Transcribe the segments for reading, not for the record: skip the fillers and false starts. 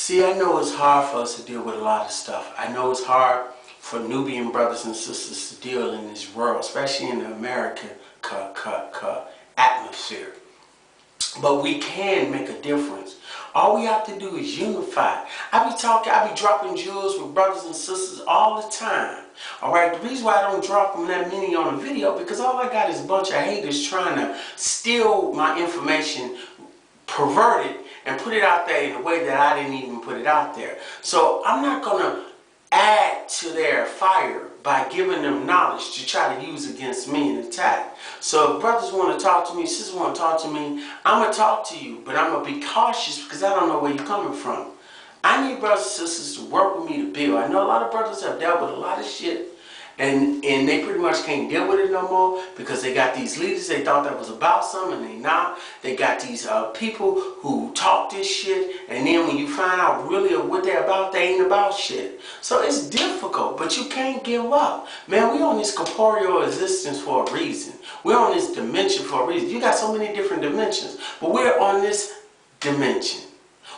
See, I know it's hard for us to deal with a lot of stuff. I know it's hard for Nubian brothers and sisters to deal in this world, especially in the American atmosphere. But we can make a difference. All we have to do is unify. I be dropping jewels with brothers and sisters all the time. Alright, the reason why I don't drop them that many on the video, because all I got is a bunch of haters trying to steal my information, pervert it, and put it out there in a way that I didn't even put it out there. So I'm not going to add to their fire by giving them knowledge to try to use against me and attack. So if brothers want to talk to me, sisters want to talk to me, I'm going to talk to you, but I'm going to be cautious because I don't know where you're coming from. I need brothers and sisters to work with me to build. I know a lot of brothers have dealt with a lot of shit, and they pretty much can't deal with it no more because they got these leaders, they thought that was about something, and they not. They got these people who talk this shit, and then when you find out really what they're about, they ain't about shit. So it's difficult, but you can't give up. Man, we on this corporeal existence for a reason. We're on this dimension for a reason. You got so many different dimensions, but we're on this dimension.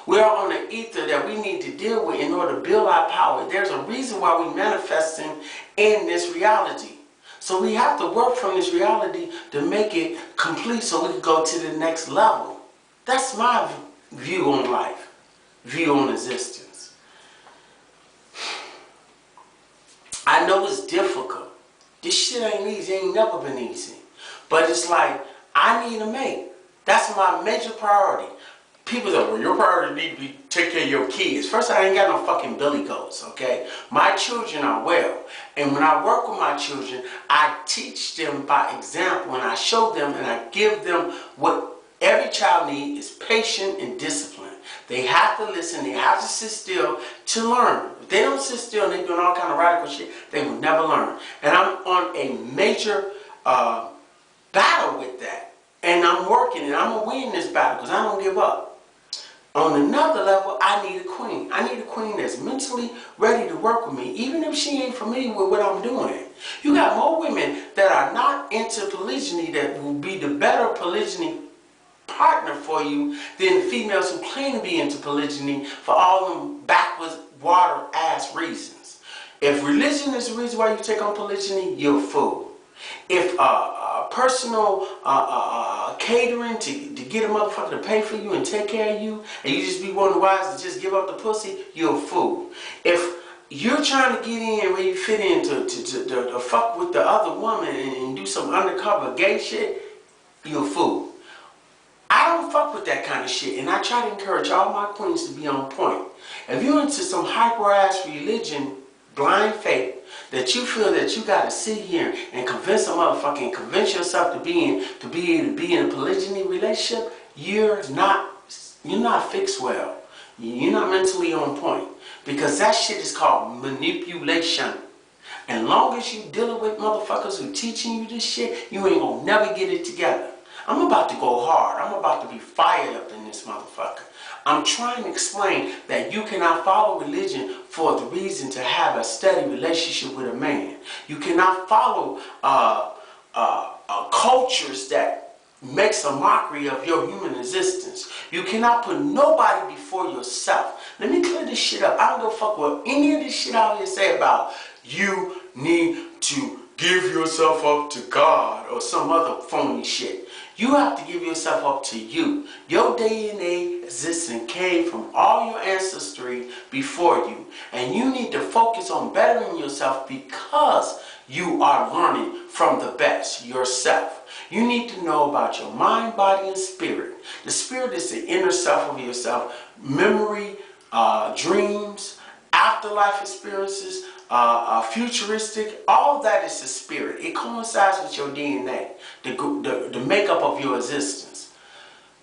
We're on the ether that we need to deal with in order to build our power. There's a reason why we're manifesting in this reality. So we have to work from this reality to make it complete so we can go to the next level. That's my view on life, view on existence. I know it's difficult. This shit ain't easy, ain't never been easy. But it's like, I need a mate. That's my major priority. People say, well, your priority need to be take care of your kids. First, I ain't got no fucking billy goats, okay? My children are well. And when I work with my children, I teach them by example, and I show them and I give them what every child needs is patience and discipline. They have to listen, they have to sit still to learn. If they don't sit still and they're doing all kind of radical shit, they will never learn. And I'm on a major battle with that. And I'm working, and I'm going to win this battle because I don't give up. On another level, I need a queen. I need a queen that's mentally ready to work with me, even if she ain't familiar with what I'm doing. You got more women that are not into polygyny that will be the better polygyny partner for you than the females who claim to be into polygyny for all them backwards water ass reasons. If religion is the reason why you take on polygyny, you're a fool. If personal catering to get a motherfucker to pay for you and take care of you, and you just be one of the wives to just give up the pussy, you're a fool. If you're trying to get in where you fit in to fuck with the other woman and do some undercover gay shit, you're a fool. I don't fuck with that kind of shit, and I try to encourage all my queens to be on point. If you're into some hyper-ass religion, blind faith, that you feel that you gotta sit here and convince a motherfucker and convince yourself to be able to be in a polygyny relationship, you're not fixed well. You're not mentally on point. Because that shit is called manipulation. And long as you dealing with motherfuckers who teaching you this shit, you ain't gonna never get it together. I'm about to go hard. I'm about to be fired up in this motherfucker. I'm trying to explain that you cannot follow religion for the reason to have a steady relationship with a man. You cannot follow cultures that makes a mockery of your human existence. You cannot put nobody before yourself. Let me clear this shit up. I don't give a fuck what any of this shit out here say about you need to give yourself up to God or some other phony shit. You have to give yourself up to you. Your DNA existence came from all your ancestry before you. And you need to focus on bettering yourself because you are learning from the best yourself. You need to know about your mind, body, and spirit. The spirit is the inner self of yourself. Memory, dreams, afterlife experiences, futuristic, all of that is the spirit. It coincides with your DNA, the makeup of your existence.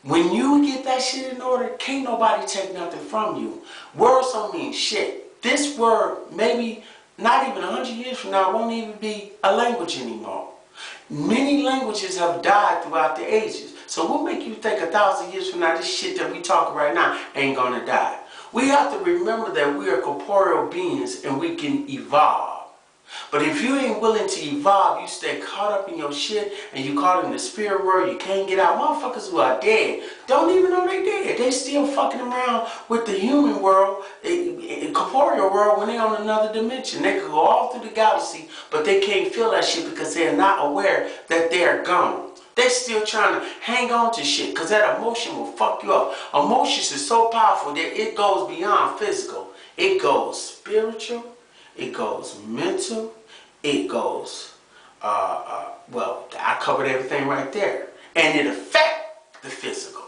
When you get that shit in order, can't nobody take nothing from you. Words don't mean shit. This word, maybe not even 100 years from now, won't even be a language anymore. Many languages have died throughout the ages. So what make you think 1,000 years from now, this shit that we talking right now ain't gonna die? We have to remember that we are corporeal beings and we can evolve. But if you ain't willing to evolve, you stay caught up in your shit and you caught in the spirit world, you can't get out. Motherfuckers who are dead don't even know they dead. They still fucking around with the human world, corporeal world, when they're on another dimension. They could go all through the galaxy, but they can't feel that shit because they're not aware that they're gone. They're still trying to hang on to shit because that emotion will fuck you up. Emotions is so powerful that it goes beyond physical. It goes spiritual. It goes mental. It goes, well, I covered everything right there. And it affects the physical.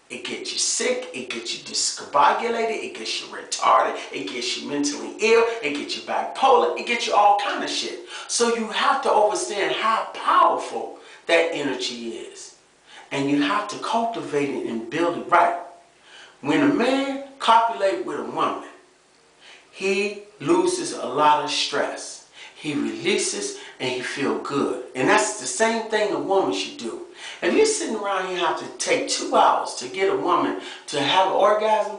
It gets you sick. It gets you discombobulated. It gets you retarded. It gets you mentally ill. It gets you bipolar. It gets you all kind of shit. So you have to understand how powerful that energy is. And you have to cultivate it and build it right. When a man copulates with a woman, he loses a lot of stress. He releases and he feels good. And that's the same thing a woman should do. If you're sitting around here and have to take 2 hours to get a woman to have an orgasm,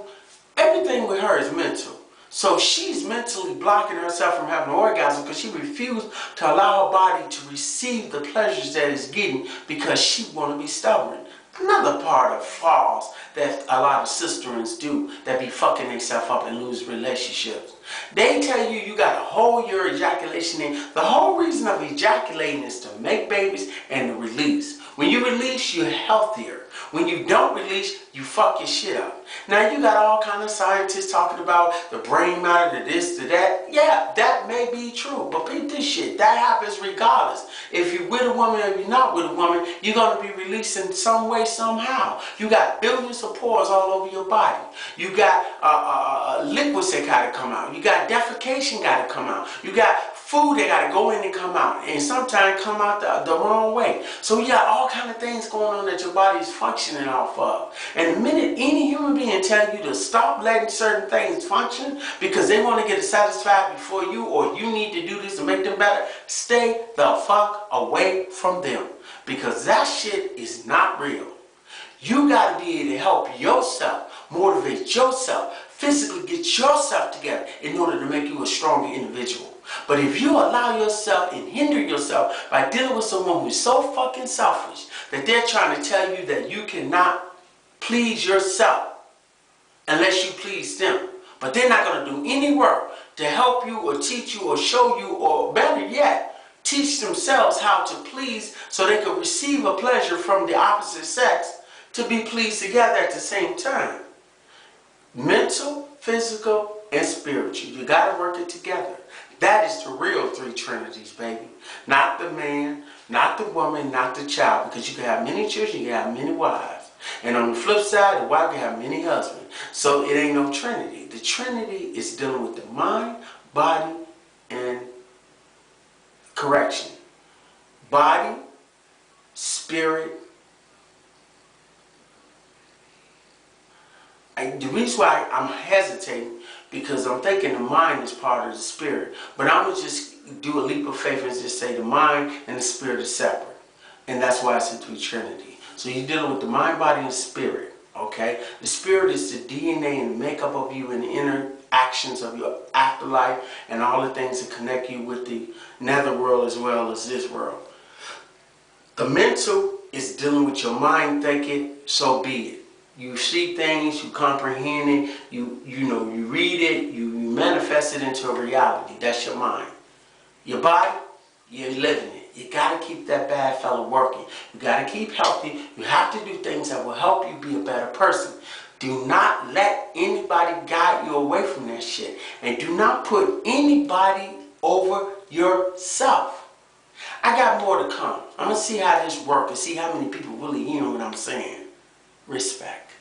everything with her is mental. So she's mentally blocking herself from having an orgasm because she refused to allow her body to receive the pleasures that it's getting because she want to be stubborn. Another part of flaws that a lot of sisterins do that be fucking themselves up and lose relationships. They tell you you got to hold your ejaculation in. The whole reason of ejaculating is to make babies and to release. When you release, you're healthier. When you don't release, you fuck your shit up. Now you got all kind of scientists talking about the brain matter, the this, the that. Yeah, that may be true, but peep this shit. That happens regardless. If you're with a woman or you're not with a woman, you're going to be releasing some way, somehow. You got billions of pores all over your body. You got liquids that got to come out. You got defecation got to come out. You got food that got to go in and come out, and sometimes come out the wrong way. So you got all kind of things going on that your body is functioning off of. And the minute any human being tell you to stop letting certain things function because they want to get satisfied before you, or you need to do this to make them better, stay the fuck away from them, because that shit is not real. You got to be able to help yourself, motivate yourself, physically get yourself together in order to make you a stronger individual. But if you allow yourself and hinder yourself by dealing with someone who's so fucking selfish that they're trying to tell you that you cannot please yourself unless you please them, but they're not going to do any work to help you or teach you or show you, or better yet, teach themselves how to please so they can receive a pleasure from the opposite sex to be pleased together at the same time. Mental, physical, and spiritual. You got to work it together. That is the real 3 trinities, baby. Not the man, not the woman, not the child. Because you can have many children, you can have many wives. And on the flip side, the wife can have many husbands. So it ain't no trinity. The trinity is dealing with the mind, body, and correction. Body, spirit. The reason why I'm hesitating, because I'm thinking the mind is part of the spirit. But I'm going to just do a leap of faith and just say the mind and the spirit are separate. And that's why it's a 3 trinity. So you're dealing with the mind, body, and spirit. Okay? The spirit is the DNA and makeup of you and the inner actions of your afterlife and all the things that connect you with the nether world as well as this world. The mental is dealing with your mind, think it, so be it. You see things, you comprehend it, you read it, you manifest it into a reality. That's your mind. Your body, you're living it. You got to keep that bad fella working. You got to keep healthy. You have to do things that will help you be a better person. Do not let anybody guide you away from that shit. And do not put anybody over yourself. I got more to come. I'm going to see how this works and see how many people really hear what I'm saying. Respect.